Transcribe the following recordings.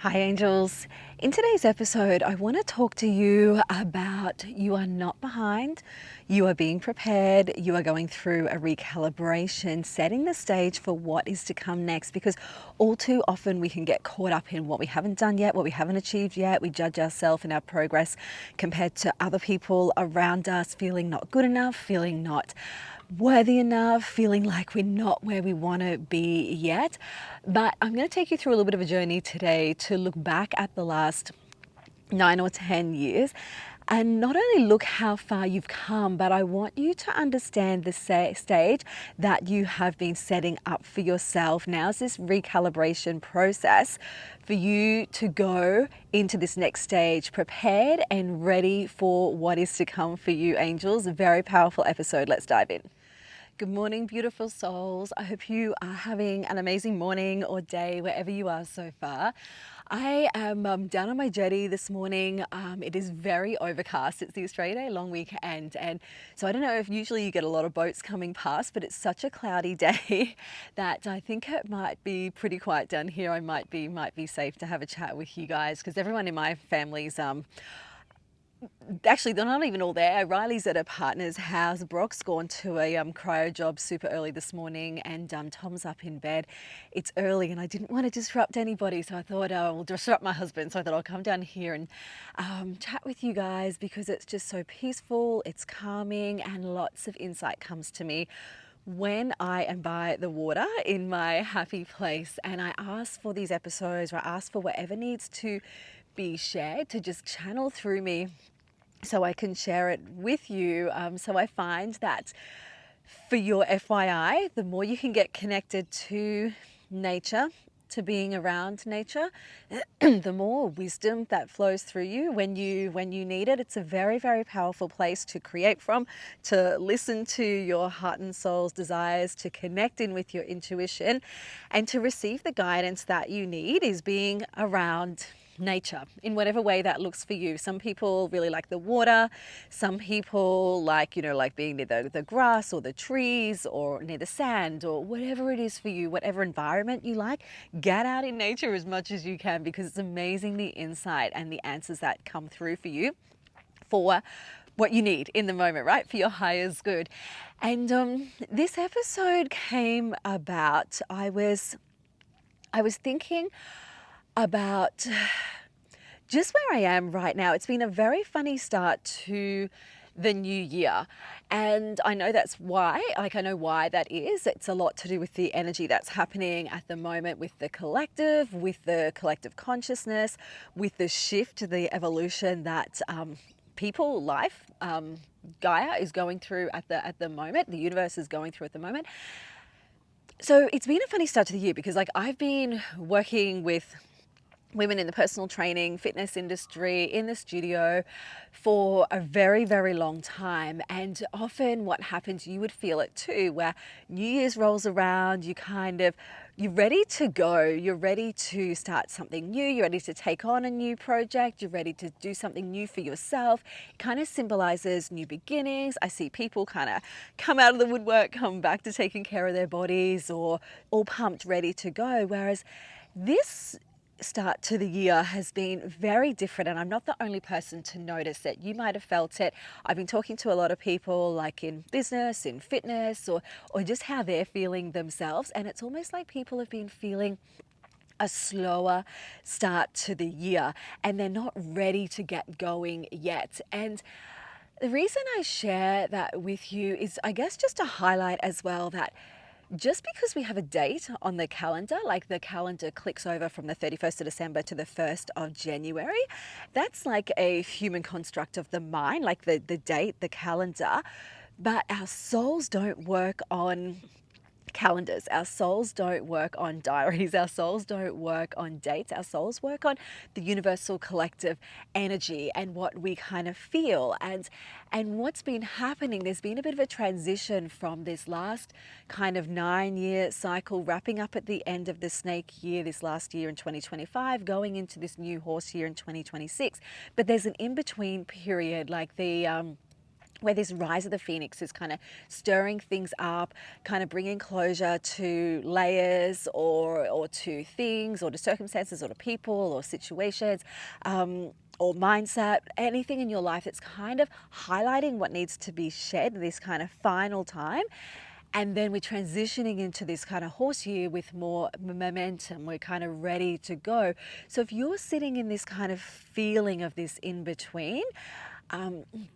Hi, angels. In today's episode, I want to talk to you about you are not behind, you are being prepared, you are going through a recalibration, setting the stage for what is to come next. Because all too often we can get caught up in what we haven't done yet, what we haven't achieved yet. We judge ourselves and our progress compared to other people around us, feeling not good enough, feeling not worthy enough, feeling like we're not where we want to be yet. But I'm going to take you through a little bit of a journey today to look back at the last 9 or 10 years and not only look how far you've come, but I want you to understand the stage that you have been setting up for yourself. Now's this recalibration process for you to go into this next stage prepared and ready for what is to come for you, angels. A very powerful episode. Let's dive in. Good morning, beautiful souls. I hope you are having an amazing morning or day wherever you are so far. I am down on my jetty this morning. It is very overcast. It's the Australia Day long weekend, and so I don't know if usually you get a lot of boats coming past, but it's such a cloudy day that I think it might be pretty quiet down here. I might be safe to have a chat with you guys because everyone in my family's actually, they're not even all there. Riley's at her partner's house. Brock's gone to a cryo job super early this morning, and Tom's up in bed. It's early, and I didn't want to disrupt anybody, so I thought I'll disrupt my husband. So I thought I'll come down here and chat with you guys because it's just so peaceful, it's calming, and lots of insight comes to me when I am by the water in my happy place. And I ask for these episodes, or I ask for whatever needs to be shared to just channel through me so I can share it with you. So I find that for your FYI, the more you can get connected to nature, to being around nature, the more wisdom that flows through you when you need it. It's a very, very powerful place to create from, to listen to your heart and soul's desires, to connect in with your intuition, and to receive the guidance that you need is being around nature in whatever way that looks for you. Some people really like the water. Some people like being near the grass or the trees or near the sand or whatever it is for you, whatever environment you like. Get out in nature as much as you can because it's amazing the insight and the answers that come through for you for what you need in the moment, right? For your highest good. And this episode came about, I was thinking about just where I am right now. It's been a very funny start to the new year. And I know that's why, I know why that is. It's a lot to do with the energy that's happening at the moment with the collective consciousness, with the shift, the evolution that life, Gaia is going through at the moment, the universe is going through at the moment. So it's been a funny start to the year because I've been working with women in the personal training, fitness industry, in the studio for a very, very long time. And often what happens, you would feel it too, where New Year's rolls around, you're ready to go. You're ready to start something new. You're ready to take on a new project. You're ready to do something new for yourself. It kind of symbolizes new beginnings. I see people kind of come out of the woodwork, come back to taking care of their bodies or all pumped, ready to go. Whereas this start to the year has been very different, and I'm not the only person to notice it. You might have felt it. I've been talking to a lot of people like in business, in fitness, or just how they're feeling themselves, and it's almost like people have been feeling a slower start to the year and they're not ready to get going yet. And the reason I share that with you is, I guess, just to highlight as well that just because we have a date on the calendar, like the calendar clicks over from the 31st of December to the 1st of January, that's like a human construct of the mind, like the date, the calendar. But our souls don't work on calendars. Our souls don't work on diaries. Our souls don't work on dates. Our souls work on the universal collective energy and what we kind of feel. And what's been happening, there's been a bit of a transition from this last kind of 9-year cycle wrapping up at the end of the snake year, this last year in 2025, going into this new horse year in 2026. But there's an in-between period, like the where this rise of the phoenix is kind of stirring things up, kind of bringing closure to layers or to things or to circumstances or to people or situations, or mindset, anything in your life that's kind of highlighting what needs to be shed this kind of final time. And then we're transitioning into this kind of horse year with more momentum. We're kind of ready to go. So if you're sitting in this kind of feeling of this in between,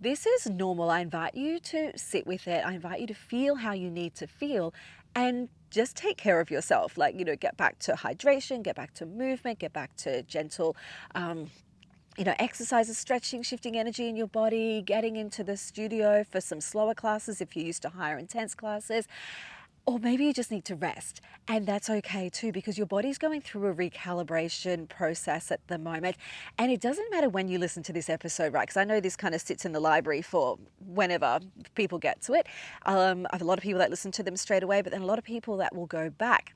this is normal. I invite you to sit with it. I invite you to feel how you need to feel and just take care of yourself. Like, get back to hydration, get back to movement, get back to gentle, exercises, stretching, shifting energy in your body, getting into the studio for some slower classes if you're used to higher intense classes. Or maybe you just need to rest, and that's okay too, because your body's going through a recalibration process at the moment. And it doesn't matter when you listen to this episode, right? Because I know this kind of sits in the library for whenever people get to it. I have a lot of people that listen to them straight away, but then a lot of people that will go back.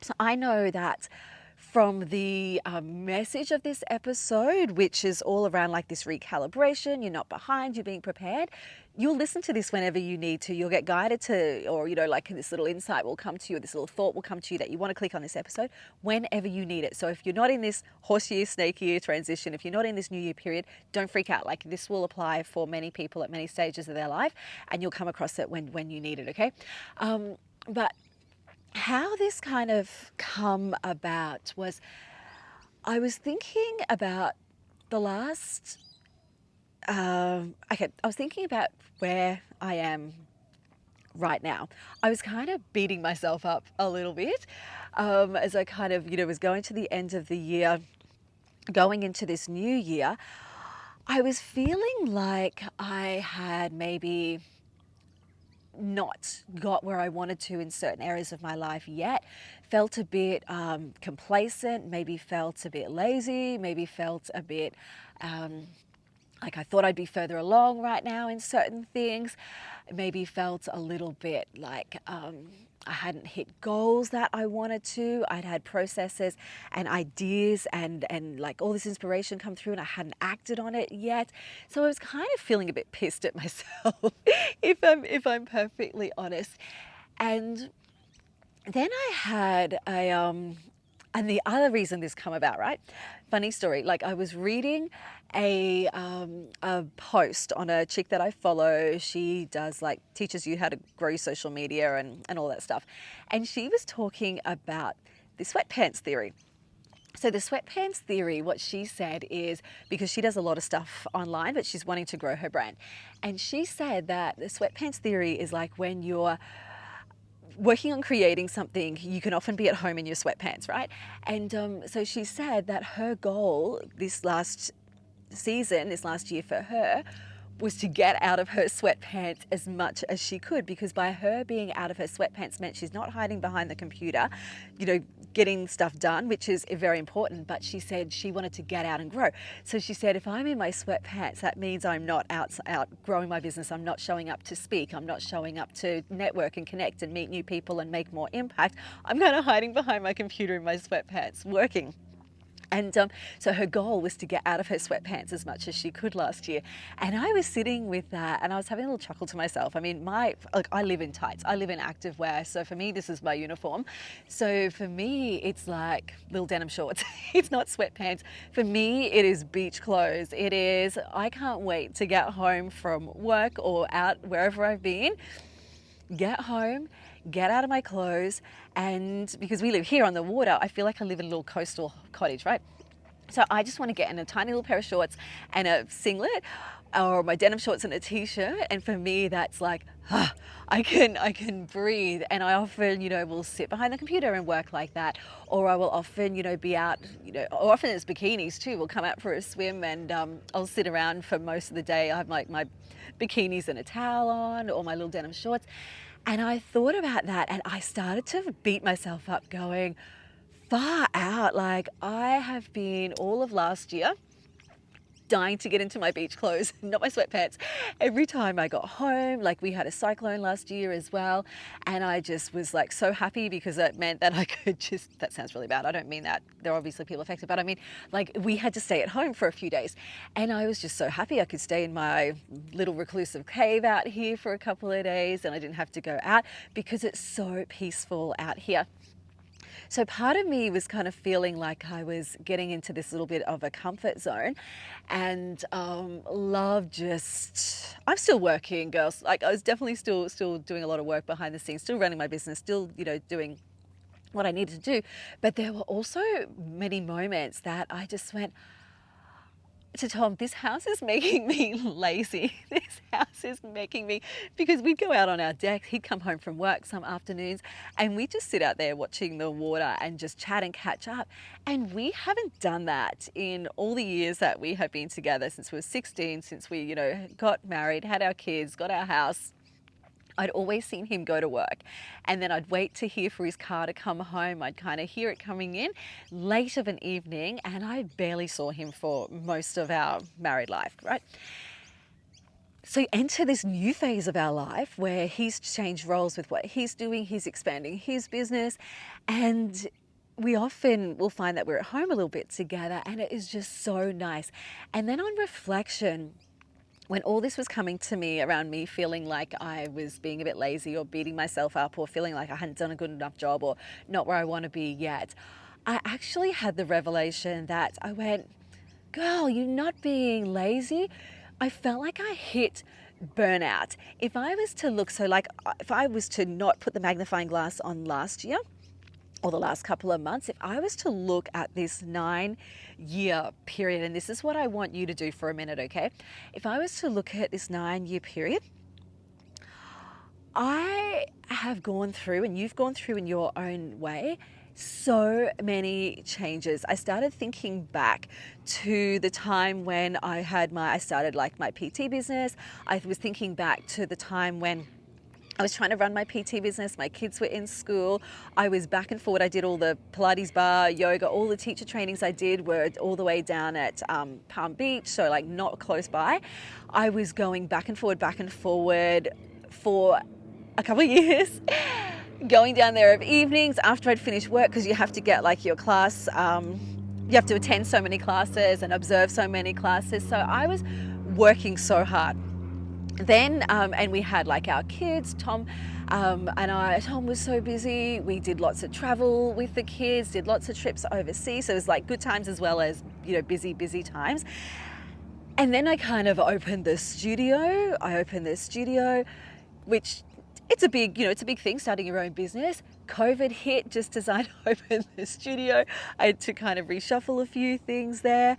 So I know that from the message of this episode, which is all around like this recalibration, you're not behind, you're being prepared. You'll listen to this whenever you need to. You'll get guided to, or, like this little insight will come to you, this little thought will come to you that you want to click on this episode whenever you need it. So if you're not in this horse year, snake year transition, if you're not in this new year period, don't freak out. Like, this will apply for many people at many stages of their life, and you'll come across it when you need it, okay? But how this kind of come about was, I was thinking about the last, I was thinking about where I am right now. I was kind of beating myself up a little bit as I kind of, was going to the end of the year, going into this new year. I was feeling like I had maybe not got where I wanted to in certain areas of my life yet. Felt a bit complacent, maybe felt a bit lazy, maybe felt a bit like I thought I'd be further along right now in certain things. Maybe felt a little bit like I hadn't hit goals that I wanted to. I'd had processes and ideas and like all this inspiration come through, and I hadn't acted on it yet. So I was kind of feeling a bit pissed at myself, if I'm perfectly honest. And then I had and the other reason this come about, right? Funny story. Like, I was reading a post on a chick that I follow. She does, like, teaches you how to grow your social media and all that stuff. And she was talking about the sweatpants theory. So the sweatpants theory, what she said is, because she does a lot of stuff online, but she's wanting to grow her brand. And she said that the sweatpants theory is like when you're working on creating something, you can often be at home in your sweatpants, right? And so she said that her goal this last season, this last year for her, was to get out of her sweatpants as much as she could, because by her being out of her sweatpants meant she's not hiding behind the computer, getting stuff done, which is very important. But she said she wanted to get out and grow. So she said, if I'm in my sweatpants, that means I'm not out growing my business. I'm not showing up to speak. I'm not showing up to network and connect and meet new people and make more impact. I'm kind of hiding behind my computer in my sweatpants working. And so her goal was to get out of her sweatpants as much as she could last year. And I was sitting with that and I was having a little chuckle to myself. I mean, I live in tights. I live in activewear. So for me, this is my uniform. So for me, it's like little denim shorts. It's not sweatpants. For me, it is beach clothes. It is, I can't wait to get home from work or out wherever I've been, get home, get out of my clothes, and because we live here on the water, I feel like I live in a little coastal cottage, right? So I just want to get in a tiny little pair of shorts and a singlet, or my denim shorts and a t-shirt. And for me, that's like, I can breathe. And I often, will sit behind the computer and work like that. Or I will often, be out, or often it's bikinis too. We'll come out for a swim and I'll sit around for most of the day. I have like my bikinis and a towel on, or my little denim shorts. And I thought about that and I started to beat myself up going, far out. Like, I have been all of last year dying to get into my beach clothes, not my sweatpants. Every time I got home, like we had a cyclone last year as well, and I just was like so happy because it meant that I could just, that sounds really bad, I don't mean that, there are obviously people affected, but I mean like we had to stay at home for a few days, and I was just so happy I could stay in my little reclusive cave out here for a couple of days, and I didn't have to go out because it's so peaceful out here. So part of me was kind of feeling like I was getting into this little bit of a comfort zone, and love just, I'm still working, girls. Like I was definitely still doing a lot of work behind the scenes, still running my business, still, you know, doing what I needed to do. But there were also many moments that I just went to Tom, this house is making me lazy. This house is making me, because we'd go out on our deck, he'd come home from work some afternoons, and we'd just sit out there watching the water and just chat and catch up. And we haven't done that in all the years that we have been together, since we were 16, since we, you know, got married, had our kids, got our house. I'd always seen him go to work, and then I'd wait to hear for his car to come home. I'd kind of hear it coming in late of an evening, and I barely saw him for most of our married life, right? So enter this new phase of our life where he's changed roles with what he's doing, he's expanding his business, and we often will find that we're at home a little bit together, and it is just so nice. And then on reflection, when all this was coming to me around me feeling like I was being a bit lazy or beating myself up or feeling like I hadn't done a good enough job or not where I want to be yet, I actually had the revelation that I went, girl, you're not being lazy. I felt like I hit burnout. If I was to look, so like if I was to not put the magnifying glass on last year, or the last couple of months, if I was to look at this 9-year period, and this is what I want you to do for a minute, okay? If I was to look at this 9-year period, I have gone through, and you've gone through in your own way, so many changes. I started thinking back to the time when I started like my PT business. I was thinking back to the time when I was trying to run my PT business. My kids were in school. I was back and forward. I did all the Pilates bar, yoga, all the teacher trainings I did were all the way down at Palm Beach, so like not close by. I was going back and forward for a couple of years, going down there of evenings after I'd finished work, because you have to get like your class, you have to attend so many classes and observe so many classes. So I was working so hard. Then, and we had like our kids, Tom Tom was so busy. We did lots of travel with the kids, did lots of trips overseas. So it was like good times as well as, you know, busy times. And then I kind of opened the studio. Which it's a big, you know, it's a big thing, starting your own business. COVID hit just as I'd opened the studio. I had to kind of reshuffle a few things there.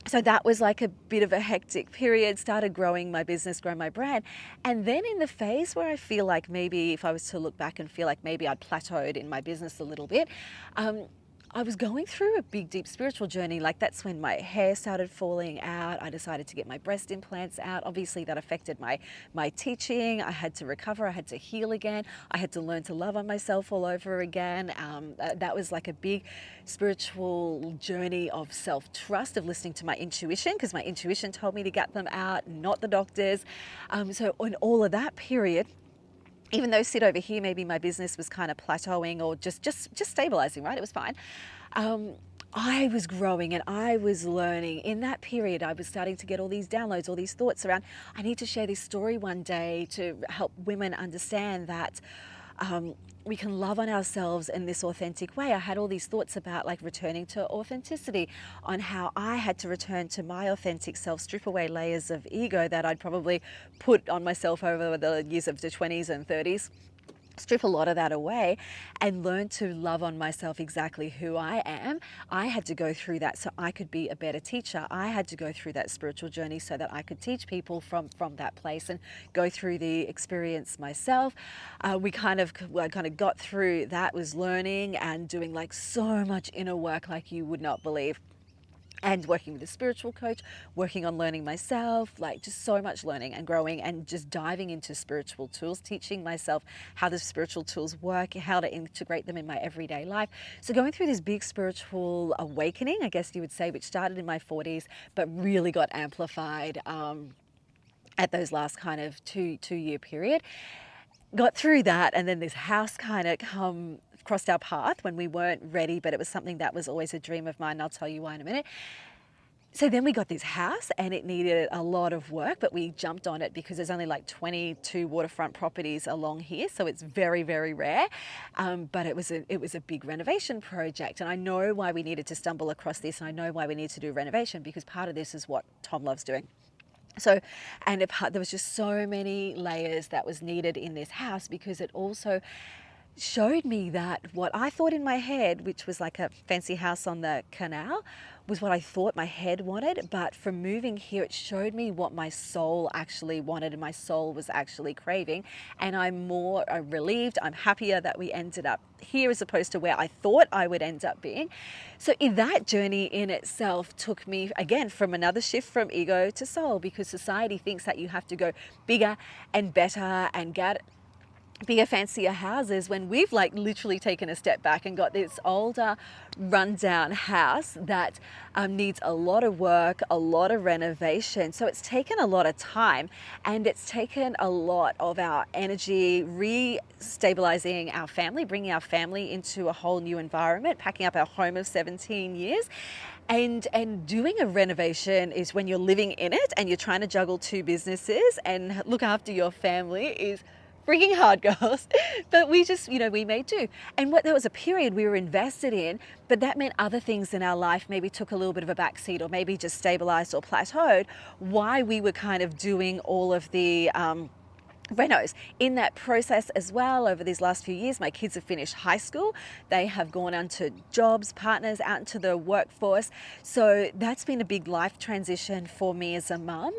So that was like a bit of a hectic period, started growing my business, growing my brand. And then in the phase where I feel like maybe if I was to look back and feel like maybe I'd plateaued in my business a little bit, I was going through a big, deep spiritual journey. Like that's when my hair started falling out. I decided to get my breast implants out. Obviously that affected my teaching. I had to recover. I had to heal again. I had to learn to love on myself all over again. That was like a big spiritual journey of self-trust, of listening to my intuition, because my intuition told me to get them out, not the doctors. So in all of that period, even though sit over here, maybe my business was kind of plateauing or just stabilizing, right? It was fine. I was growing and I was learning. In that period, I was starting to get all these downloads, all these thoughts around, I need to share this story one day to help women understand that we can love on ourselves in this authentic way. I had all these thoughts about like returning to authenticity, on how I had to return to my authentic self, strip away layers of ego that I'd probably put on myself over the years of the 20s and 30s. Strip a lot of that away and learn to love on myself exactly who I am. I had to go through that so I could be a better teacher. I had to go through that spiritual journey so that I could teach people from that place and go through the experience myself. I kind of got through that, was learning and doing like so much inner work like you would not believe. and working with a spiritual coach, working on learning myself, like just so much learning and growing and just diving into spiritual tools, teaching myself how the spiritual tools work, how to integrate them in my everyday life. So going through this big spiritual awakening, I guess you would say, which started in my 40s, but really got amplified at those last kind of two-year period. Got through that, and then this house kind of crossed our path when we weren't ready, but it was something that was always a dream of mine, and I'll tell you why in a minute. So then we got this house and it needed a lot of work, but we jumped on it because there's only like 22 waterfront properties along here. So it's very, very rare. But it was a big renovation project. And I know why we needed to stumble across this, and I know why we need to do renovation, because part of this is what Tom loves doing. So, and there was just so many layers that was needed in this house, because it also showed me that what I thought in my head, which was like a fancy house on the canal, was what I thought my head wanted. But from moving here, it showed me what my soul actually wanted and my soul was actually craving. And I'm more relieved, I'm happier that we ended up here as opposed to where I thought I would end up being. So in that journey in itself took me, again, from another shift from ego to soul, because society thinks that you have to go bigger and better and get bigger, fancier houses, when we've like literally taken a step back and got this older, rundown house that needs a lot of work, a lot of renovation. So it's taken a lot of time, and it's taken a lot of our energy re-stabilizing our family, bringing our family into a whole new environment, packing up our home of 17 years. And doing a renovation is when you're living in it and you're trying to juggle two businesses and look after your family is freaking hard, girls. But we just, we made do. And there was a period we were invested in, but that meant other things in our life maybe took a little bit of a backseat, or maybe just stabilized or plateaued, why we were kind of doing all of the renos. In that process as well, over these last few years, my kids have finished high school. They have gone on to jobs, partners, out into the workforce. So that's been a big life transition for me as a mum.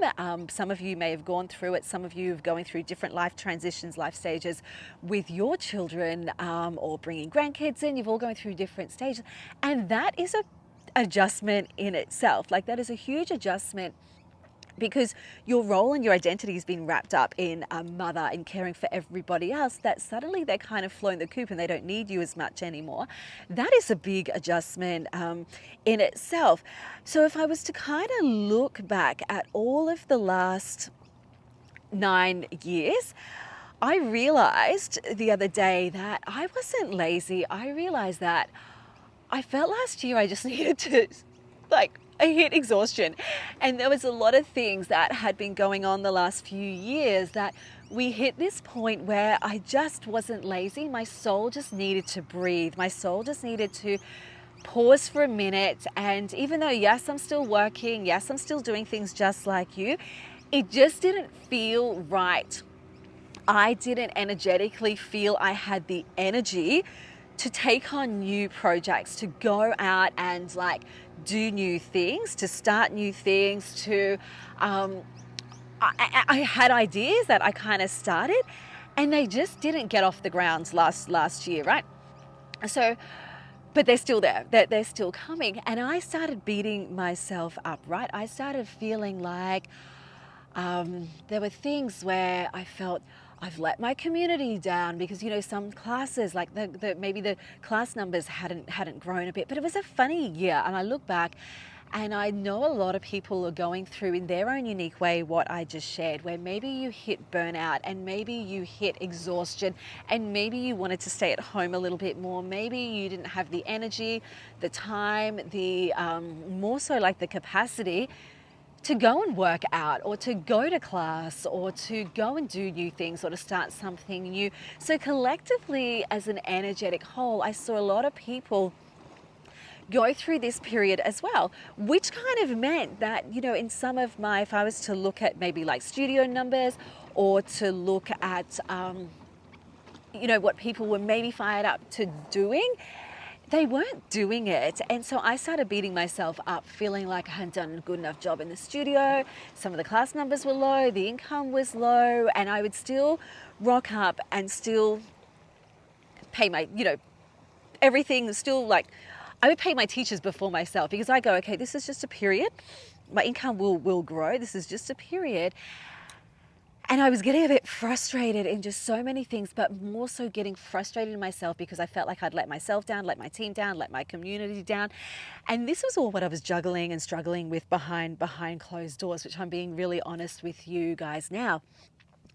Some of you may have gone through it. Some of you are going through different life transitions, life stages with your children, or bringing grandkids in. You've all going through different stages. And that is a adjustment in itself. Like, that is a huge adjustment, because your role and your identity has been wrapped up in a mother and caring for everybody else, that suddenly they're kind of flown the coop and they don't need you as much anymore. That is a big adjustment in itself. So if I was to kind of look back at all of the last 9 years, I realized the other day that I wasn't lazy. I realized that I felt last year I just needed to, I hit exhaustion. And there was a lot of things that had been going on the last few years that we hit this point where I just wasn't lazy. My soul just needed to breathe. My soul just needed to pause for a minute. And even though, yes, I'm still working, yes, I'm still doing things just like you, it just didn't feel right. I didn't energetically feel I had the energy to take on new projects, to go out and do new things, to start new things, to I had ideas that I kind of started and they just didn't get off the ground last year, right? So, but they're still there, they're still coming. And I started beating myself up, right? I started feeling like there were things where I felt I've let my community down, because some classes, like maybe the class numbers hadn't grown a bit. But it was a funny year, and I look back and I know a lot of people are going through in their own unique way what I just shared, where maybe you hit burnout and maybe you hit exhaustion and maybe you wanted to stay at home a little bit more. Maybe you didn't have the energy, the time, the more so like the capacity to go and work out, or to go to class, or to go and do new things, or to start something new. So collectively, as an energetic whole, I saw a lot of people go through this period as well, which kind of meant that, in some of if I was to look at maybe like studio numbers, or to look at, what people were maybe fired up to doing, they weren't doing it. And so I started beating myself up, feeling like I hadn't done a good enough job in the studio. Some of the class numbers were low, the income was low, and I would still rock up and still pay my, everything was still I would pay my teachers before myself, because I go, okay, this is just a period. My income will grow. This is just a period. And I was getting a bit frustrated in just so many things, but more so getting frustrated in myself because I felt like I'd let myself down, let my team down, let my community down. And this was all what I was juggling and struggling with behind closed doors, which I'm being really honest with you guys now.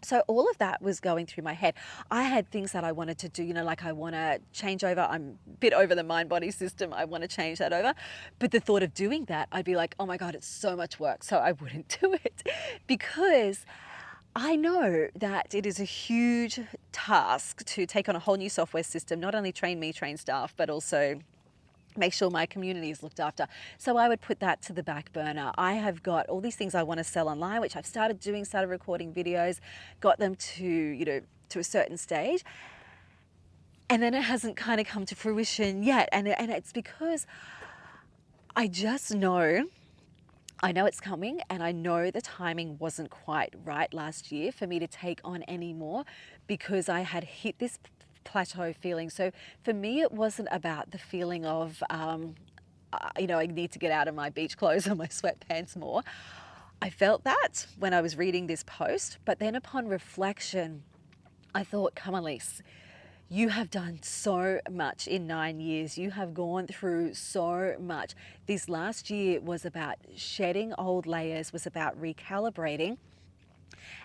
So all of that was going through my head. I had things that I wanted to do, like I want to change over. I'm a bit over the mind body system. I want to change that over. But the thought of doing that, I'd be like, oh my God, it's so much work. So I wouldn't do it, because I know that it is a huge task to take on a whole new software system, not only train me, train staff, but also make sure my community is looked after. So I would put that to the back burner. I have got all these things I want to sell online, which I've started doing, started recording videos, got them to, to a certain stage. And then it hasn't kind of come to fruition yet. And it's because I just know it's coming, and I know the timing wasn't quite right last year for me to take on any more, because I had hit this plateau feeling. So for me, it wasn't about the feeling of, I need to get out of my beach clothes or my sweatpants more. I felt that when I was reading this post, but then upon reflection, I thought, come on, Lise, you have done so much in 9 years. You have gone through so much. This last year was about shedding old layers, was about recalibrating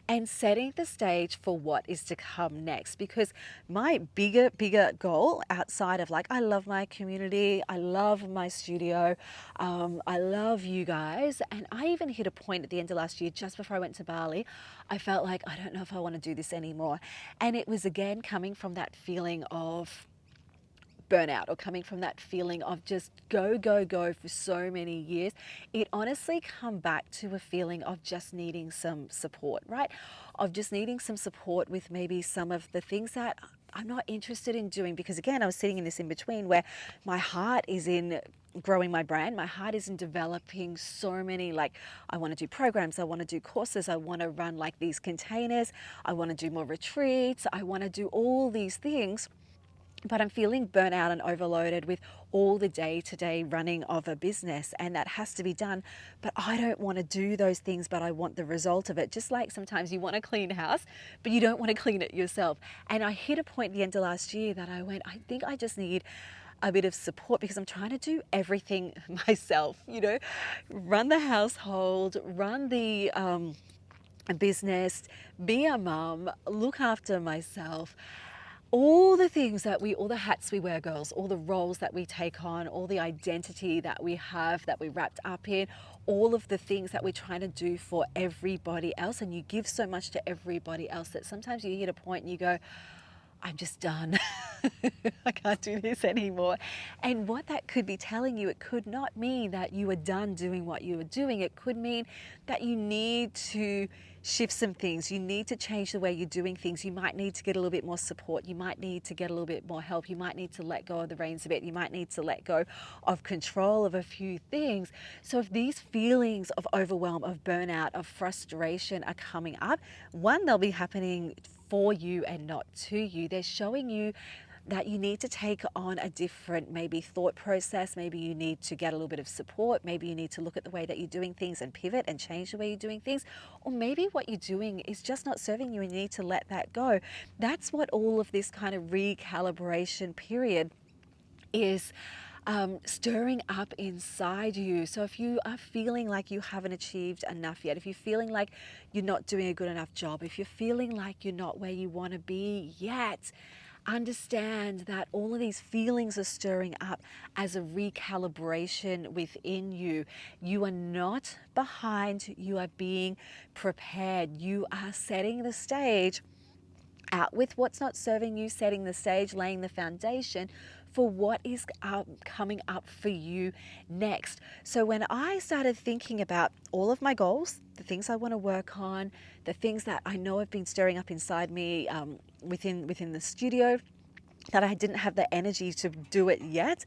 and setting the stage for what is to come next. Because my bigger goal outside of, like, I love my community, I love my studio, I love you guys. And I even hit a point at the end of last year, just before I went to Bali, I felt like, I don't know if I want to do this anymore. And it was again coming from that feeling of burnout, or coming from that feeling of just go for so many years. It honestly come back to a feeling of just needing some support, right? Of just needing some support with maybe some of the things that I'm not interested in doing, because again, I was sitting in this in between where my heart is in growing my brand. My heart is in developing so many, like, I want to do programs, I want to do courses, I want to run like these containers, I want to do more retreats, I want to do all these things. But I'm feeling burnt out and overloaded with all the day-to-day running of a business, and that has to be done. But I don't want to do those things, but I want the result of it. Just like sometimes you want to clean a house, but you don't want to clean it yourself. And I hit a point at the end of last year that I went, I think I just need a bit of support, because I'm trying to do everything myself, run the household, run the business, be a mum, look after myself. All the things all the hats we wear, girls, all the roles that we take on, all the identity that we have, that we wrapped up in, all of the things that we're trying to do for everybody else. And you give so much to everybody else that sometimes you hit a point and you go, I'm just done. I can't do this anymore. And what that could be telling you, it could not mean that you are done doing what you were doing. It could mean that you need to shift some things. You need to change the way you're doing things. You might need to get a little bit more support. You might need to get a little bit more help. You might need to let go of the reins a bit. You might need to let go of control of a few things. So if these feelings of overwhelm, of burnout, of frustration are coming up, one, they'll be happening for you and not to you. They're showing you that you need to take on a different maybe thought process. Maybe you need to get a little bit of support. Maybe you need to look at the way that you're doing things and pivot and change the way you're doing things. Or maybe what you're doing is just not serving you and you need to let that go. That's what all of this kind of recalibration period is stirring up inside you. So if you are feeling like you haven't achieved enough yet, if you're feeling like you're not doing a good enough job, if you're feeling like you're not where you want to be yet, understand that all of these feelings are stirring up as a recalibration within you. You are not behind, you are being prepared. You are setting the stage out with what's not serving you, setting the stage, laying the foundation for what is coming up for you next. So when I started thinking about all of my goals, the things I want to work on, the things that I know have been stirring up inside me within the studio, that I didn't have the energy to do it yet,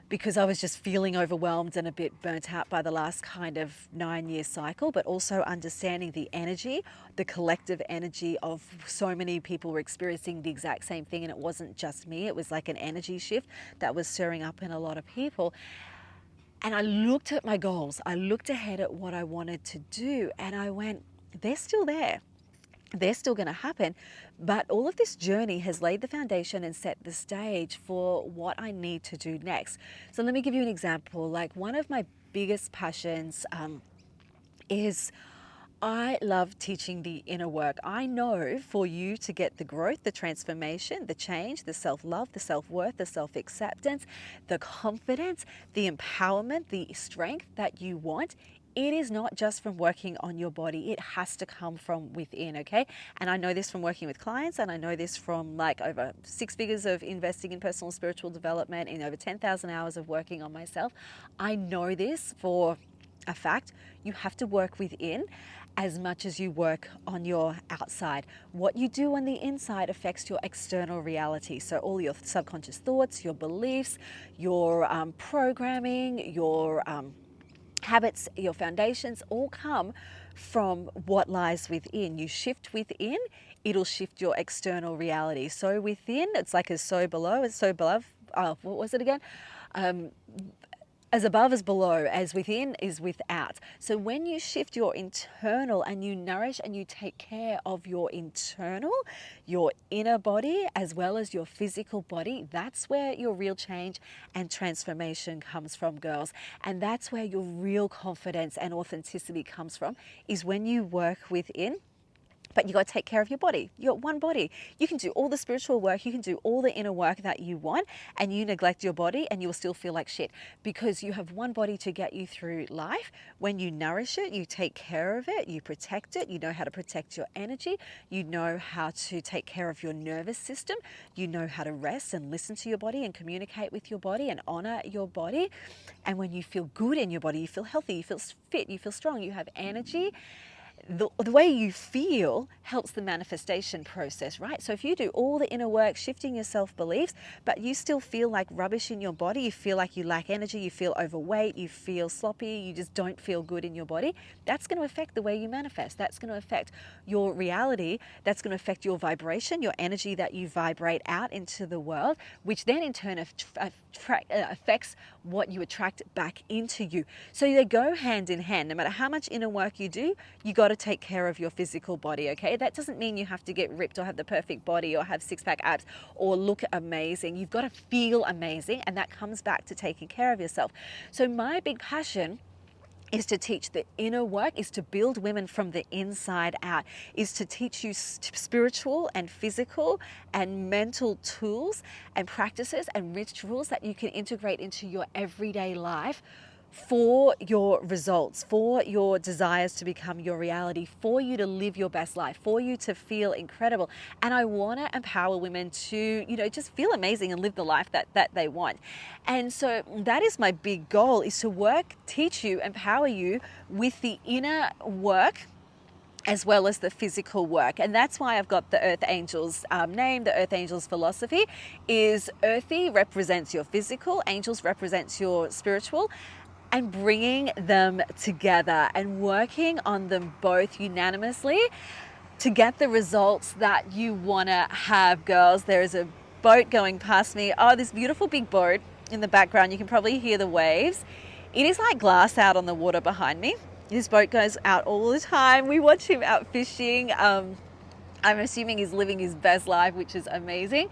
because I was just feeling overwhelmed and a bit burnt out by the last kind of 9-year cycle, but also understanding the energy, the collective energy of so many people were experiencing the exact same thing. And it wasn't just me, it was like an energy shift that was stirring up in a lot of people. And I looked at my goals, I looked ahead at what I wanted to do, and I went, they're still there. They're still going to happen, but all of this journey has laid the foundation and set the stage for what I need to do next. So let me give you an example. Like, one of my biggest passions is I love teaching the inner work. I know for you to get the growth, the transformation, the change, the self-love, the self-worth, the self-acceptance, the confidence, the empowerment, the strength that you want, it is not just from working on your body. It has to come from within, okay? And I know this from working with clients, and I know this from like over 6 figures of investing in personal and spiritual development, in over 10,000 hours of working on myself. I know this for a fact. You have to work within as much as you work on your outside. What you do on the inside affects your external reality. So all your subconscious thoughts, your beliefs, your programming, your habits, your foundations all come from what lies within. You shift within, it'll shift your external reality. So within, it's like as so below, as so above. What was it again? As above is below, as within is without. So when you shift your internal and you nourish and you take care of your internal, your inner body, as well as your physical body, that's where your real change and transformation comes from, girls. And that's where your real confidence and authenticity comes from, is when you work within. But you got to take care of your body. You're one body. You can do all the spiritual work, you can do all the inner work that you want, and you neglect your body and you will still feel like shit, because you have one body to get you through life. When you nourish it, you take care of it, you protect it, you know how to protect your energy, you know how to take care of your nervous system, you know how to rest and listen to your body and communicate with your body and honor your body. And when you feel good in your body, you feel healthy, you feel fit, you feel strong, you have energy. The way you feel helps the manifestation process, right? So if you do all the inner work, shifting your self-beliefs, but you still feel like rubbish in your body, you feel like you lack energy, you feel overweight, you feel sloppy, you just don't feel good in your body, that's going to affect the way you manifest. That's going to affect your reality. That's going to affect your vibration, your energy that you vibrate out into the world, which then in turn affects what you attract back into you. So they go hand in hand. No matter how much inner work you do, you got to take care of your physical body, okay? That doesn't mean you have to get ripped or have the perfect body or have six-pack abs or look amazing. You've got to feel amazing, and that comes back to taking care of yourself. So my big passion is to teach the inner work, is to build women from the inside out, is to teach you spiritual and physical and mental tools and practices and rituals that you can integrate into your everyday life for your results, for your desires to become your reality, for you to live your best life, for you to feel incredible. And I want to empower women to, just feel amazing and live the life that they want. And so that is my big goal, is to teach you, empower you with the inner work as well as the physical work. And that's why I've got the Earth Angels name. The Earth Angels philosophy is earthy represents your physical, angels represents your spiritual, and bringing them together and working on them both unanimously to get the results that you want to have, girls. There is a boat going past me. Oh, this beautiful big boat in the background. You can probably hear the waves. It is like glass out on the water behind me. This boat goes out all the time. We watch him out fishing. I'm assuming he's living his best life, which is amazing.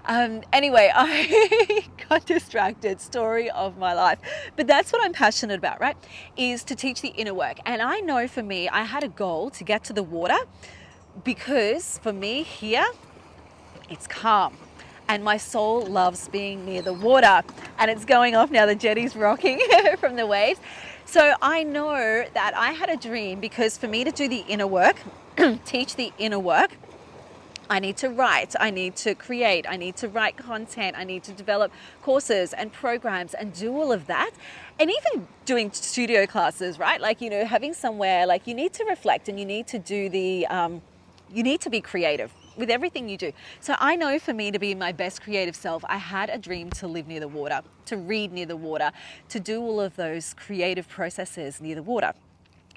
Anyway, I got distracted, story of my life. But that's what I'm passionate about, right? Is to teach the inner work. And I know for me, I had a goal to get to the water, because for me here, it's calm. And my soul loves being near the water. And it's going off now, the jetty's rocking from the waves. So I know that I had a dream, because for me to do the inner work, teach the inner work, I need to write, I need to create, I need to write content, I need to develop courses and programs and do all of that. And even doing studio classes, right? Like, having somewhere, like, you need to reflect and you need to do you need to be creative. with everything you do. So I know for me to be my best creative self, I had a dream to live near the water, to read near the water, to do all of those creative processes near the water.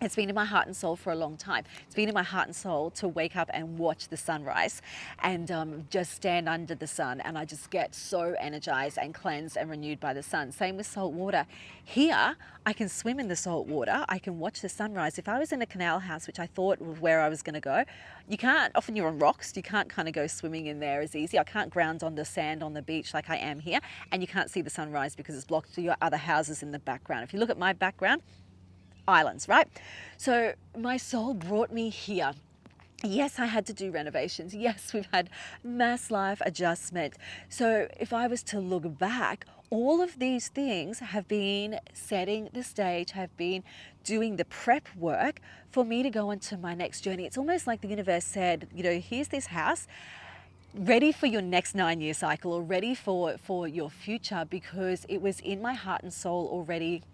It's been in my heart and soul for a long time. It's been in my heart and soul to wake up and watch the sunrise and just stand under the sun, and I just get so energized and cleansed and renewed by the sun. Same with salt water. Here, I can swim in the salt water. I can watch the sunrise. If I was in a canal house, which I thought was where I was going to go, you can't, often you're on rocks, you can't kind of go swimming in there as easy. I can't ground on the sand on the beach like I am here, and you can't see the sunrise because it's blocked to your other houses in the background. If you look at my background, islands, right? So my soul brought me here. Yes, I had to do renovations. Yes, we've had mass life adjustment. So if I was to look back, all of these things have been setting the stage, have been doing the prep work for me to go into my next journey. It's almost like the universe said, you know, here's this house, ready for your next 9-year cycle, or ready for your future, because it was in my heart and soul already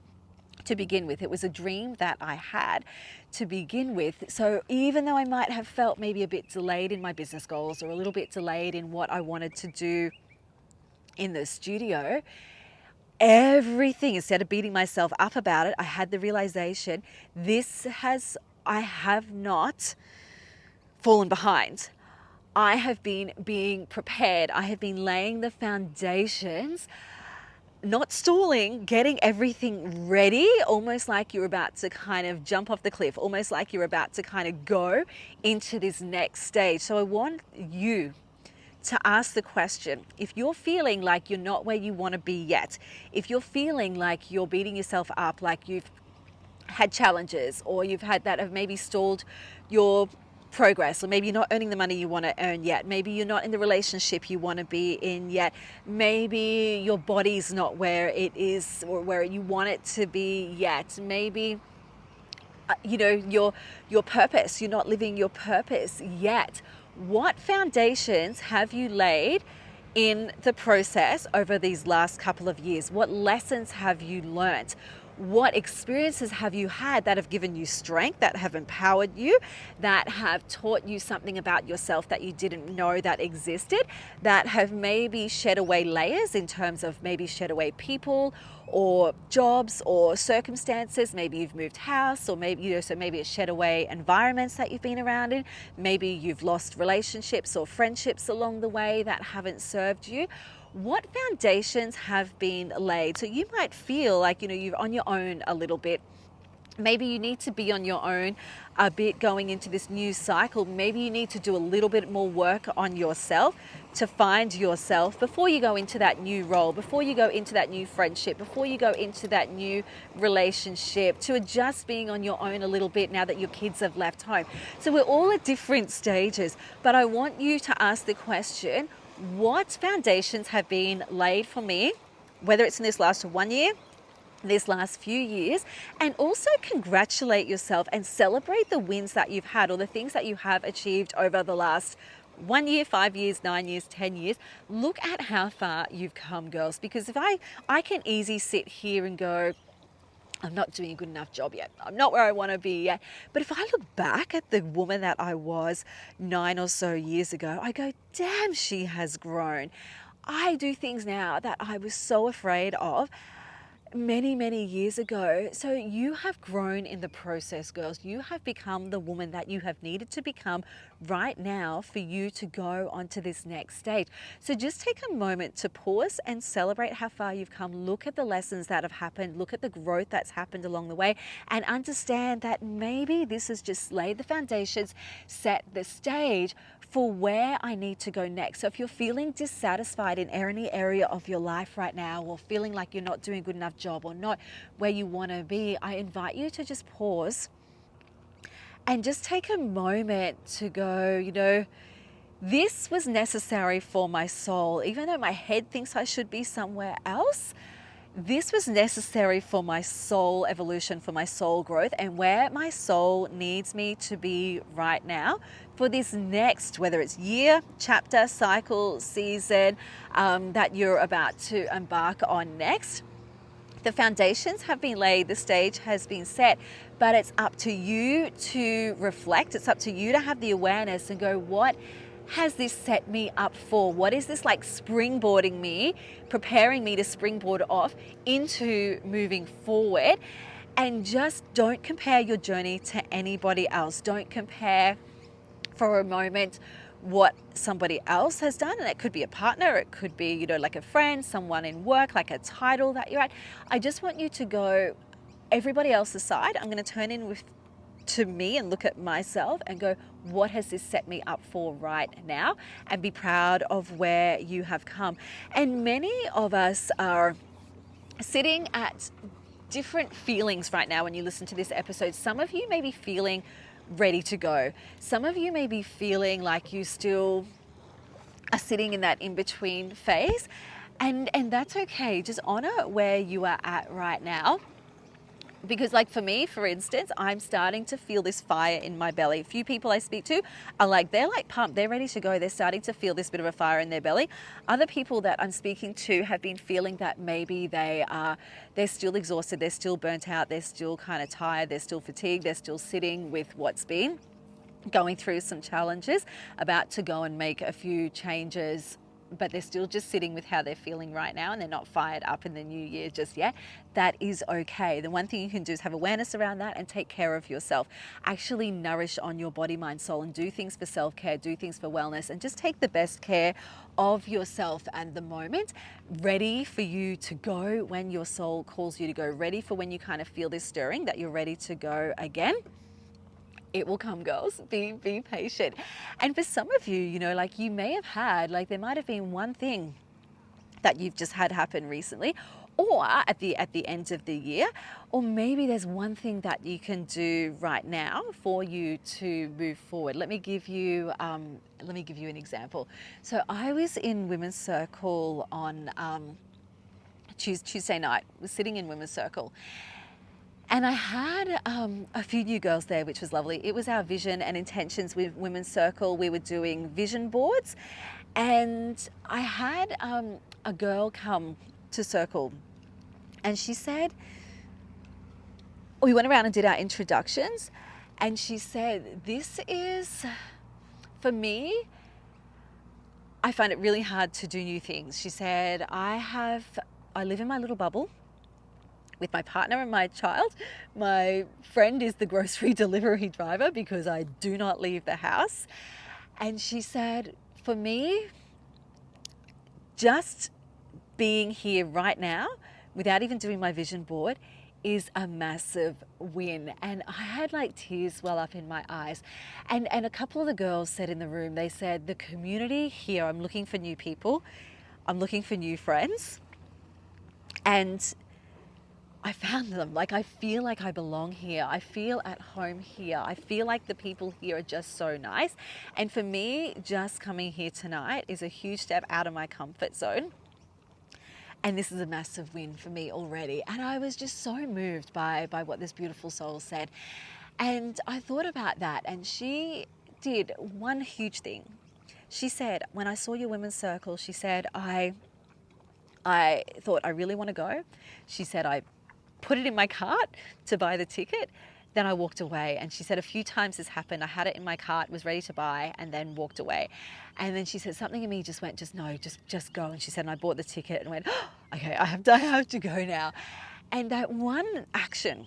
to begin with. It was a dream that I had to begin with. So even though I might have felt maybe a bit delayed in my business goals, or a little bit delayed in what I wanted to do in the studio, everything, instead of beating myself up about it, I had the realization, I have not fallen behind. I have been being prepared. I have been laying the foundations, not stalling, getting everything ready, almost like you're about to kind of jump off the cliff, almost like you're about to kind of go into this next stage. So I want you to ask the question, if you're feeling like you're not where you want to be yet, if you're feeling like you're beating yourself up, like you've had challenges, or you've had that have maybe stalled your progress, or maybe you're not earning the money you want to earn yet, maybe you're not in the relationship you want to be in yet, maybe your body's not where it is or where you want it to be yet, maybe you know, your purpose, you're not living your purpose yet. What foundations have you laid in the process over these last couple of years? What lessons have you learnt? What experiences have you had that have given you strength, that have empowered you, that have taught you something about yourself that you didn't know that existed, that have maybe shed away layers in terms of maybe shed away people or jobs or circumstances? Maybe you've moved house, or maybe, you know, so maybe it's shed away environments that you've been around in. Maybe you've lost relationships or friendships along the way that haven't served you. What foundations have been laid? So you might feel like, you know, you're on your own a little bit. Maybe you need to be on your own a bit going into this new cycle. Maybe you need to do a little bit more work on yourself to find yourself before you go into that new role, before you go into that new friendship, before you go into that new relationship, to adjust being on your own a little bit now that your kids have left home. So we're all at different stages, but I want you to ask the question, what foundations have been laid for me, whether it's in this last 1 year, this last few years, and also congratulate yourself and celebrate the wins that you've had, or the things that you have achieved over the last 1 year, 5 years, 9 years, 10 years. Look at how far you've come, girls, because if I can easily sit here and go, I'm not doing a good enough job yet, I'm not where I want to be yet. But if I look back at the woman that I was 9 or so years ago, I go, damn, she has grown. I do things now that I was so afraid of many, many years ago. So you have grown in the process, girls. You have become the woman that you have needed to become right now for you to go onto this next stage. So just take a moment to pause and celebrate how far you've come. Look at the lessons that have happened. Look at the growth that's happened along the way, and understand that maybe this has just laid the foundations, set the stage for where I need to go next. So if you're feeling dissatisfied in any area of your life right now, or feeling like you're not doing a good enough job, or not where you want to be, I invite you to just pause and just take a moment to go, you know, this was necessary for my soul. Even though my head thinks I should be somewhere else, this was necessary for my soul evolution, for my soul growth, and where my soul needs me to be right now for this next, whether it's year, chapter, cycle, season, that you're about to embark on next. The foundations have been laid, the stage has been set, but it's up to you to reflect. It's up to you to have the awareness and go, what has this set me up for? What is this like springboarding me, preparing me to springboard off into moving forward? And just don't compare your journey to anybody else. Don't compare for a moment what somebody else has done, and it could be a partner, it could be, you know, like a friend, someone in work, like a title that you're at. I just want you to go everybody else aside. I'm going to turn in with to me and look at myself and go, what has this set me up for right now? And be proud of where you have come. And many of us are sitting at different feelings right now when you listen to this episode. Some of you may be feeling ready to go. Some of you may be feeling like you still are sitting in that in-between phase. And that's okay. Just honor where you are at right now. Because like for me, for instance, I'm starting to feel this fire in my belly. A few people I speak to are like, they're like pumped, they're ready to go. They're starting to feel this bit of a fire in their belly. Other people that I'm speaking to have been feeling that maybe they're still exhausted, they're still burnt out, they're still kind of tired, they're still fatigued, they're still sitting with what's been, going through some challenges, about to go and make a few changes, but they're still just sitting with how they're feeling right now and they're not fired up in the new year just yet. That is okay. The one thing you can do is have awareness around that and take care of yourself. Actually nourish on your body, mind, soul, and do things for self-care, do things for wellness, and just take the best care of yourself and the moment, ready for you to go when your soul calls you to go, ready for when you kind of feel this stirring that you're ready to go again. It will come, girls. Be patient. And for some of you, you know, like you may have had, like there might have been one thing that you've just had happen recently, or at the end of the year, or maybe there's one thing that you can do right now for you to move forward. Let me give you an example. So I was in Women's Circle on Tuesday night. Was sitting in Women's Circle. And I had a few new girls there, which was lovely. It was our vision and intentions with Women's Circle. We were doing vision boards, and I had a girl come to Circle, and she said, we went around and did our introductions, and she said, this is, for me, I find it really hard to do new things. She said, I live in my little bubble with my partner and my child. My friend is the grocery delivery driver because I do not leave the house. And she said, for me, just being here right now without even doing my vision board is a massive win. And I had like tears well up in my eyes. And a couple of the girls said in the room, they said, the community here, I'm looking for new people. I'm looking for new friends. And I found them. Like, I feel like I belong here. I feel at home here. I feel like the people here are just so nice. And for me, just coming here tonight is a huge step out of my comfort zone. And this is a massive win for me already. And I was just so moved by what this beautiful soul said. And I thought about that. And she did one huge thing. She said, when I saw your Women's Circle, she said, I thought I really want to go. She said, I put it in my cart to buy the ticket. Then I walked away. And she said a few times this happened. I had it in my cart, was ready to buy, and then walked away. And then she said something in me just went, just go. And she said, and I bought the ticket and went, oh, okay, I have to go now. And that one action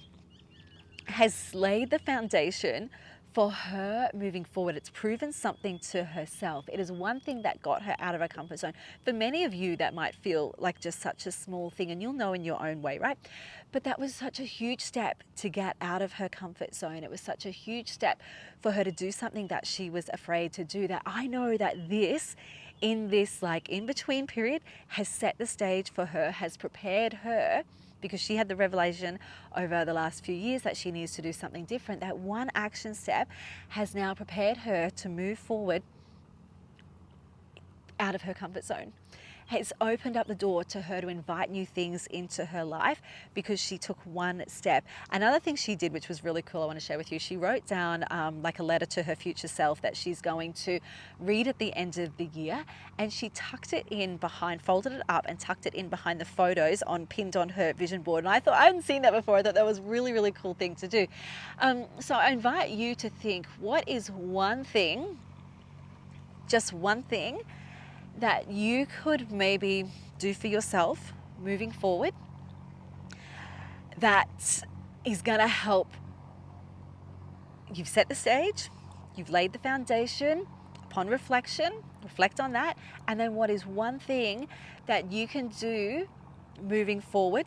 has laid the foundation for her moving forward. It's proven something to herself. It is one thing that got her out of her comfort zone. For many of you, that might feel like just such a small thing, and you'll know in your own way, right? But that was such a huge step to get out of her comfort zone. It was such a huge step for her to do something that she was afraid to do, that I know that this, in this like in-between period, has set the stage for her, has prepared her, because she had the revelation over the last few years that she needs to do something different. That one action step has now prepared her to move forward out of her comfort zone. It's opened up the door to her to invite new things into her life because she took one step. Another thing she did, which was really cool, I want to share with you, she wrote down like a letter to her future self that she's going to read at the end of the year, and she tucked it in behind, folded it up and tucked it in behind the photos pinned on her vision board. And I thought, I hadn't seen that before. I thought that was really, really cool thing to do. So I invite you to think, what is one thing just one thing that you could maybe do for yourself moving forward that is going to help. You've set the stage, you've laid the foundation. Upon reflection, reflect on that. And then what is one thing that you can do moving forward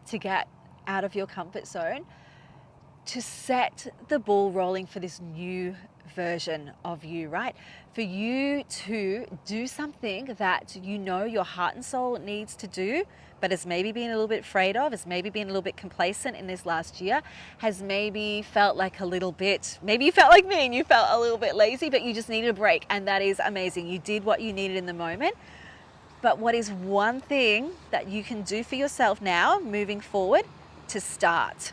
to get out of your comfort zone, to set the ball rolling for this new version of you, right? For you to do something that you know your heart and soul needs to do, but has maybe been a little bit afraid of, has maybe been a little bit complacent in this last year, has maybe felt like a little bit, maybe you felt like me and you felt a little bit lazy, but you just needed a break. And that is amazing. You did what you needed in the moment. But what is one thing that you can do for yourself now, moving forward, to start?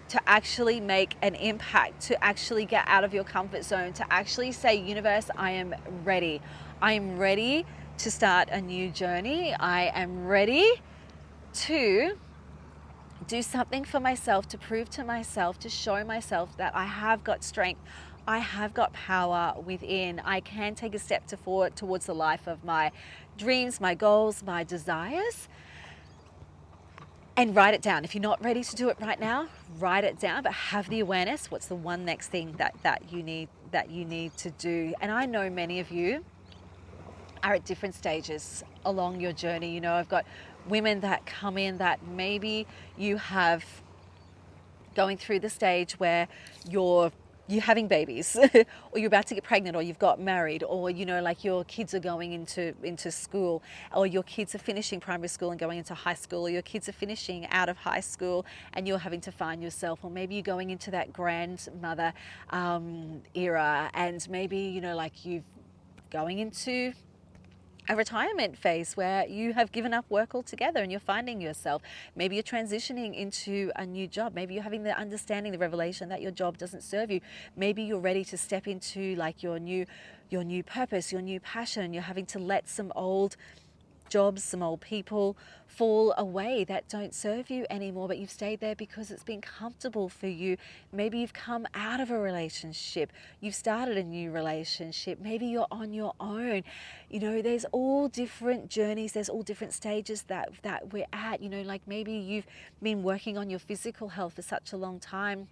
To actually make an impact, to actually get out of your comfort zone, to actually say, universe, I am ready. I am ready to start a new journey. I am ready to do something for myself, to prove to myself, to show myself that I have got strength. I have got power within. I can take a step forward towards the life of my dreams, my goals, my desires. And write it down. If you're not ready to do it right now, write it down, but have the awareness. What's the one next thing that you need to do? And I know many of you are at different stages along your journey. You know, I've got women that come in that maybe you have going through the stage where you're having babies or you're about to get pregnant, or you've got married, or you know, like your kids are going into school, or your kids are finishing primary school and going into high school, or your kids are finishing out of high school and you're having to find yourself, or maybe you're going into that grandmother era, and maybe, you know, like you've going into a retirement phase where you have given up work altogether and you're finding yourself. Maybe you're transitioning into a new job. Maybe you're having the understanding, the revelation that your job doesn't serve you. Maybe you're ready to step into like your new purpose, your new passion. You're having to let some old jobs, some old people fall away that don't serve you anymore, but you've stayed there because it's been comfortable for you. Maybe you've come out of a relationship, you've started a new relationship, maybe you're on your own. You know, there's all different journeys, there's all different stages that we're at. You know, like maybe you've been working on your physical health for such a long time,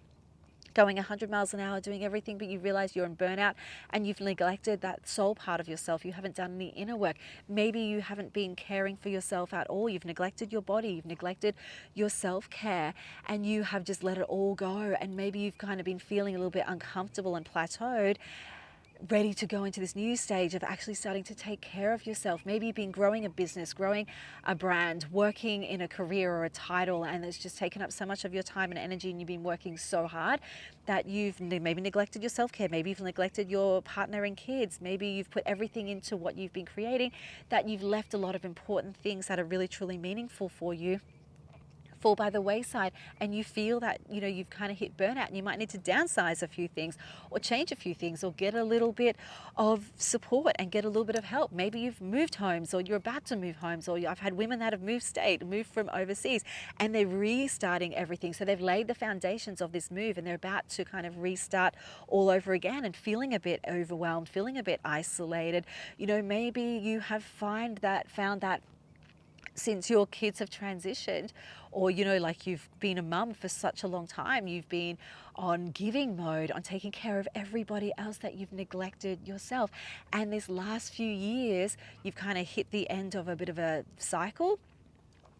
going 100 miles an hour, doing everything, but you realize you're in burnout and you've neglected that soul part of yourself. You haven't done any inner work. Maybe you haven't been caring for yourself at all. You've neglected your body, you've neglected your self-care, and you have just let it all go. And maybe you've kind of been feeling a little bit uncomfortable and plateaued, ready to go into this new stage of actually starting to take care of yourself. Maybe you've been growing a business, growing a brand, working in a career or a title, and it's just taken up so much of your time and energy, and you've been working so hard that you've maybe neglected your self-care. Maybe you've neglected your partner and kids. Maybe you've put everything into what you've been creating, that you've left a lot of important things that are really truly meaningful for you fall by the wayside, and you feel that, you know, you've kind of hit burnout and you might need to downsize a few things or change a few things or get a little bit of support and get a little bit of help. Maybe you've moved homes, or you're about to move homes, or I've had women that have moved state, moved from overseas, and they're restarting everything. So they've laid the foundations of this move and they're about to kind of restart all over again, and feeling a bit overwhelmed, feeling a bit isolated. You know, maybe you have found that since your kids have transitioned, or, you know, like you've been a mum for such a long time, you've been on giving mode, on taking care of everybody else, that you've neglected yourself. And this last few years, you've kind of hit the end of a bit of a cycle,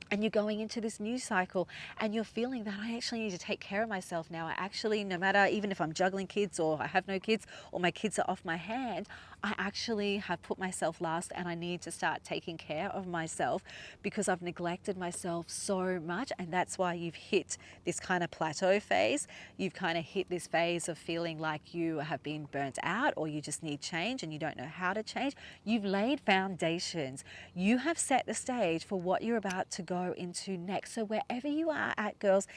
and you're going into this new cycle, and you're feeling that I actually need to take care of myself now. I actually, no matter, even if I'm juggling kids, or I have no kids, or my kids are off my hand, I actually have put myself last, and I need to start taking care of myself because I've neglected myself so much. And that's why you've hit this kind of plateau phase. You've kind of hit this phase of feeling like you have been burnt out, or you just need change and you don't know how to change. You've laid foundations. You have set the stage for what you're about to go into next. So wherever you are at, girls,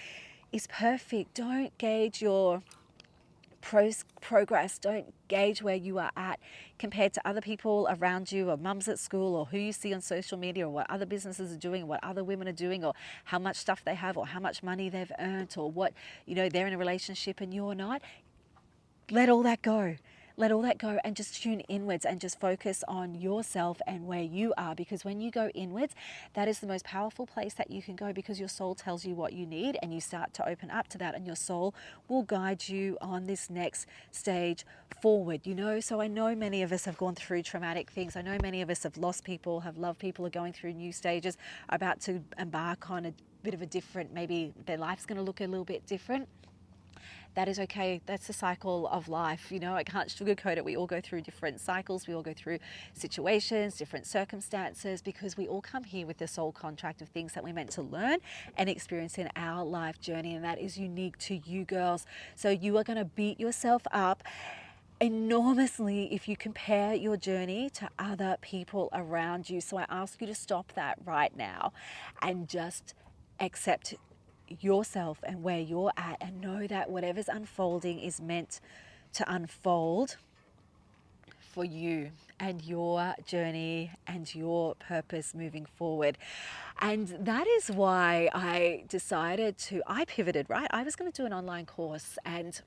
is perfect. Don't gauge your progress, don't gauge where you are at compared to other people around you, or mums at school, or who you see on social media, or what other businesses are doing, or what other women are doing, or how much stuff they have, or how much money they've earned, or what, you know, they're in a relationship and you're not. Let all that go. let all that go and just tune inwards and just focus on yourself and where you are. Because when you go inwards, that is the most powerful place that you can go, because your soul tells you what you need and you start to open up to that, and your soul will guide you on this next stage forward, you know. So I know many of us have gone through traumatic things. I know many of us have lost people, have loved people, are going through new stages, are about to embark on a bit of a different, maybe their life's going to look a little bit different. That is okay. That's the cycle of life. You know, I can't sugarcoat it. We all go through different cycles. We all go through situations, different circumstances, because we all come here with the soul contract of things that we're meant to learn and experience in our life journey. And that is unique to you girls. So you are going to beat yourself up enormously if you compare your journey to other people around you. So I ask you to stop that right now and just accept yourself and where you're at, and know that whatever's unfolding is meant to unfold for you and your journey and your purpose moving forward. And that is why I pivoted, right? I was going to do an online course and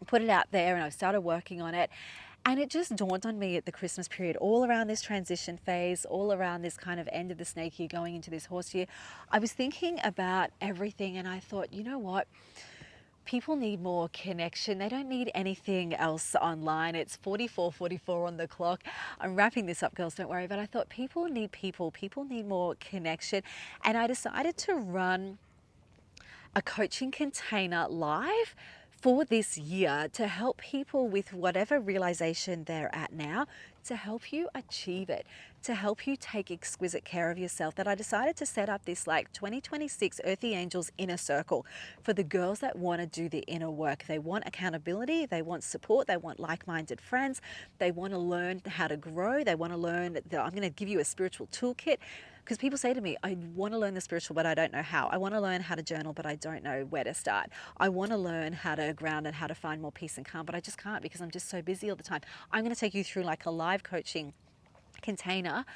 put it out there, and I started working on it. And it just dawned on me at the Christmas period, all around this transition phase, all around this kind of end of the snake year going into this horse year, I was thinking about everything, and I thought, you know what? People need more connection. They don't need anything else online. It's 44:44 on the clock. I'm wrapping this up, girls, don't worry. But I thought people need people. People need more connection. And I decided to run a coaching container live for this year to help people with whatever realization they're at now, to help you achieve it, to help you take exquisite care of yourself. That I decided to set up this like 2026 Earthy Angels inner circle for the girls that want to do the inner work. They want accountability, they want support, they want like-minded friends, they want to learn how to grow, they want to learn that I'm going to give you a spiritual toolkit. Because people say to me, I want to learn the spiritual, but I don't know how. I want to learn how to journal, but I don't know where to start. I want to learn how to ground and how to find more peace and calm, but I just can't because I'm just so busy all the time. I'm going to take you through like a live coaching container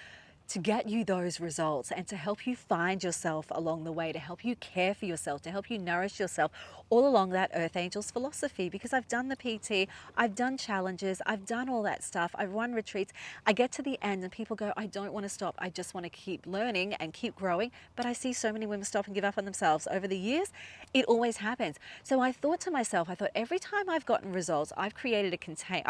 to get you those results and to help you find yourself along the way, to help you care for yourself, to help you nourish yourself all along that Earth Angels philosophy. Because I've done the PT, I've done challenges, I've done all that stuff, I've run retreats. I get to the end and people go, I don't want to stop, I just want to keep learning and keep growing. But I see so many women stop and give up on themselves over the years. It always happens. So I thought to myself, every time I've gotten results, I've created a container.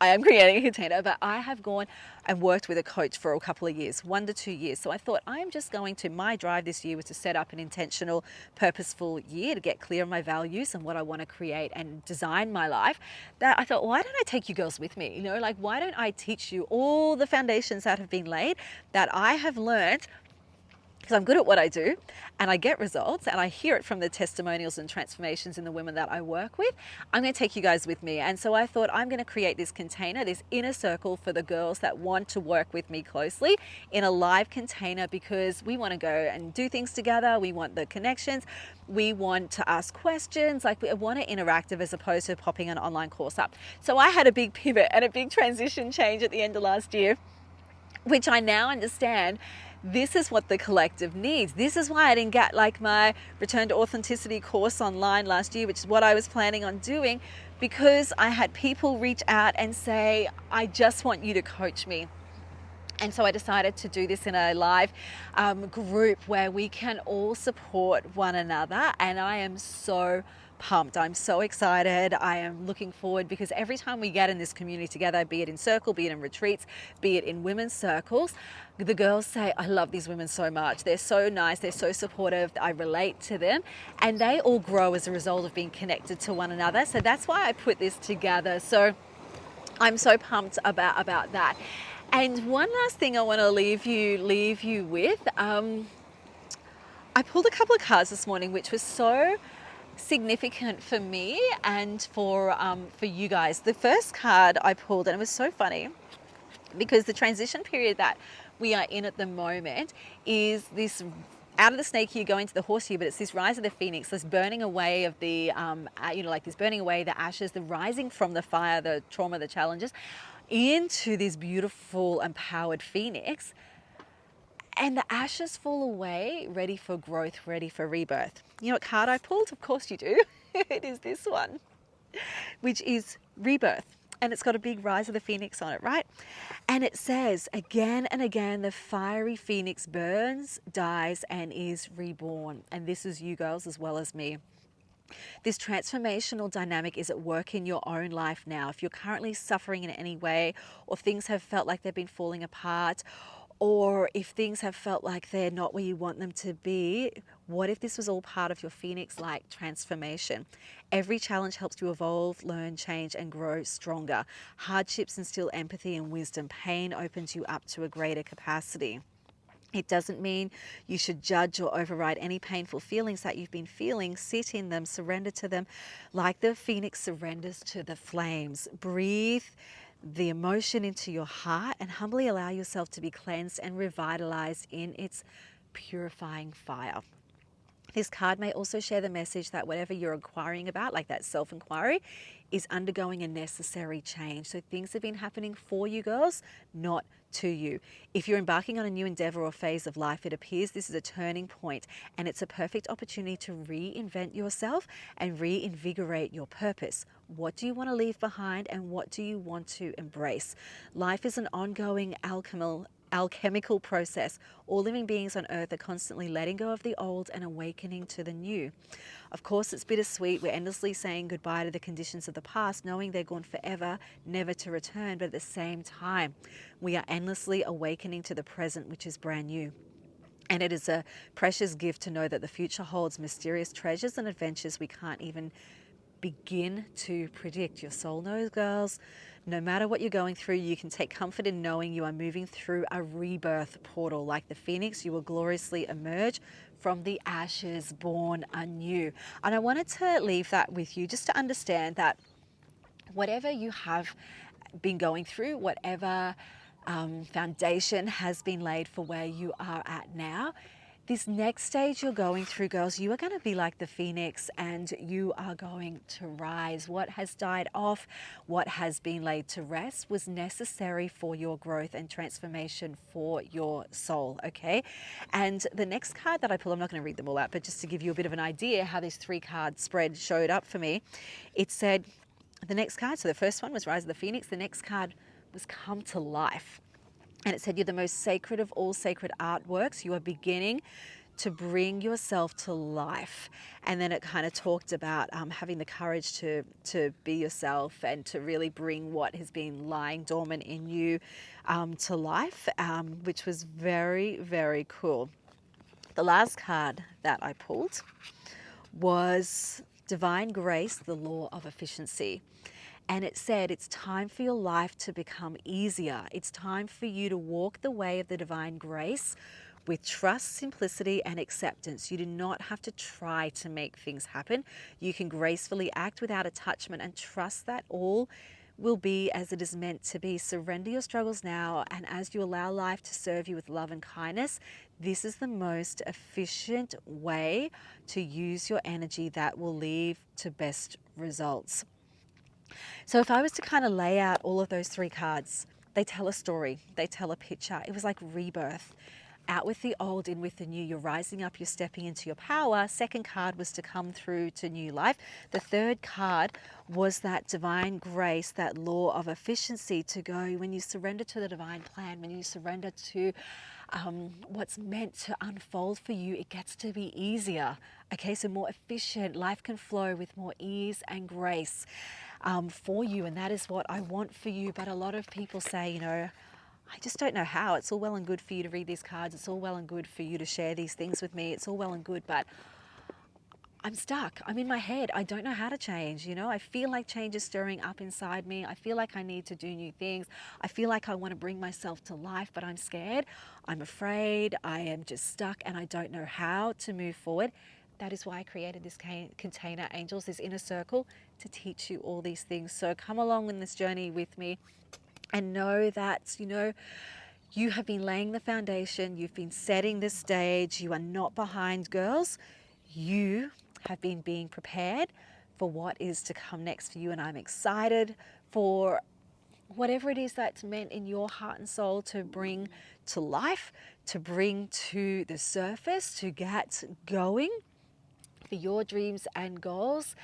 I am creating a container, but I have gone and worked with a coach for a couple of years, 1 to 2 years. So I thought I'm just going to, my drive this year was to set up an intentional, purposeful year to get clear on my values and what I want to create and design my life. That I thought, why don't I take you girls with me? You know, like, why don't I teach you all the foundations that have been laid that I have learned, because I'm good at what I do and I get results and I hear it from the testimonials and transformations in the women that I work with. I'm going to take you guys with me. And so I thought I'm going to create this container, this inner circle for the girls that want to work with me closely in a live container, because we want to go and do things together. We want the connections. We want to ask questions. Like, we want to interactive as opposed to popping an online course up. So I had a big pivot and a big transition change at the end of last year, which I now understand. This is what the collective needs. This is why I didn't get like my Return to Authenticity course online last year, which is what I was planning on doing, because I had people reach out and say, I just want you to coach me. And so I decided to do this in a live group where we can all support one another. And I am so pumped. I'm so excited. I am looking forward, because every time we get in this community together, be it in circle, be it in retreats, be it in women's circles, the girls say, I love these women so much. They're so nice. They're so supportive. I relate to them. And they all grow as a result of being connected to one another. So that's why I put this together. So I'm so pumped about that. And one last thing I want to leave you with. I pulled a couple of cards this morning, which was so significant for me and for you guys. The first card I pulled, and it was so funny, because the transition period that we are in at the moment is this out of the snake year going to the horse year, but it's this rise of the phoenix, this burning away of the, this burning away the ashes, the rising from the fire, the trauma, the challenges, into this beautiful, empowered phoenix. And the ashes fall away, ready for growth, ready for rebirth. You know what card I pulled? Of course you do. It is this one. which is rebirth. And it's got a big rise of the phoenix on it, right? And it says again and again, the fiery phoenix burns, dies, and is reborn. And this is you girls as well as me. This transformational dynamic is at work in your own life now. If you're currently suffering in any way, or things have felt like they've been falling apart, or if things have felt like they're not where you want them to be, what if this was all part of your phoenix-like transformation? Every challenge helps you evolve, learn, change, and grow stronger. Hardships instill empathy and wisdom. Pain opens you up to a greater capacity. It doesn't mean you should judge or override any painful feelings that you've been feeling. Sit in them, surrender to them like the phoenix surrenders to the flames. Breathe the emotion into your heart and humbly allow yourself to be cleansed and revitalized in its purifying fire. This card may also share the message that whatever you're inquiring about, like that self-inquiry, is undergoing a necessary change. So things have been happening for you girls, not to you. If you're embarking on a new endeavor or phase of life, it appears this is a turning point, and it's a perfect opportunity to reinvent yourself and reinvigorate your purpose. What do you want to leave behind, and what do you want to embrace? Life is an ongoing alchemical process. All living beings on earth are constantly letting go of the old and awakening to the new. Of course, it's bittersweet. We're endlessly saying goodbye to the conditions of the past, knowing they're gone forever, never to return. But at the same time, we are endlessly awakening to the present, which is brand new. And it is a precious gift to know that the future holds mysterious treasures and adventures we can't even begin to predict. Your soul knows, girls. No matter what you're going through, you can take comfort in knowing you are moving through a rebirth portal. Like the phoenix, you will gloriously emerge from the ashes, born anew. And I wanted to leave that with you just to understand that whatever you have been going through, whatever foundation has been laid for where you are at now, this next stage you're going through, girls, you are going to be like the phoenix and you are going to rise. What has died off, what has been laid to rest was necessary for your growth and transformation for your soul, okay? And the next card that I pull, I'm not going to read them all out, but just to give you a bit of an idea how this 3-card spread showed up for me, it said the next card, so the first one was Rise of the Phoenix, the next card was Come to Life. And it said, you're the most sacred of all sacred artworks. You are beginning to bring yourself to life. And then it kind of talked about having the courage to be yourself and to really bring what has been lying dormant in you to life, which was very, very cool. The last card that I pulled was Divine Grace, the Law of Efficiency. And it said, it's time for your life to become easier. It's time for you to walk the way of the divine grace with trust, simplicity, and acceptance. You do not have to try to make things happen. You can gracefully act without attachment and trust that all will be as it is meant to be. Surrender your struggles now, and as you allow life to serve you with love and kindness, this is the most efficient way to use your energy that will lead to best results. So if I was to kind of lay out all of those 3 cards, they tell a story, they tell a picture. It was like rebirth. Out with the old, in with the new. You're rising up, you're stepping into your power. Second card was to come through to new life. The third card was that divine grace, that law of efficiency, to go when you surrender to the divine plan, when you surrender to what's meant to unfold for you, it gets to be easier. Okay, so more efficient. Life can flow with more ease and grace for you, and that is what I want for you. But a lot of people say, I just don't know how. It's all well and good for you to read these cards. It's all well and good for you to share these things with me. It's all well and good, but I'm stuck. I'm in my head. I don't know how to change. I feel like change is stirring up inside me. I feel like I need to do new things. I feel like I want to bring myself to life, but I'm scared. I'm afraid. I am just stuck and I don't know how to move forward. That is why I created this container, Angels, this inner circle, to teach you all these things. So come along in this journey with me and know that, you have been laying the foundation. You've been setting the stage. You are not behind, girls. You have been being prepared for what is to come next for you. And I'm excited for whatever it is that's meant in your heart and soul to bring to life, to bring to the surface, to get going for your dreams and goals.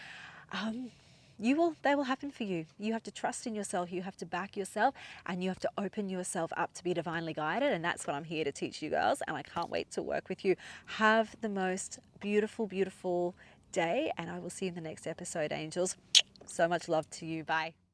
they will happen for you. You have to trust in yourself, you have to back yourself, and you have to open yourself up to be divinely guided. And that's what I'm here to teach you girls. And I can't wait to work with you. Have the most beautiful, beautiful day. And I will see you in the next episode, angels. So much love to you. Bye.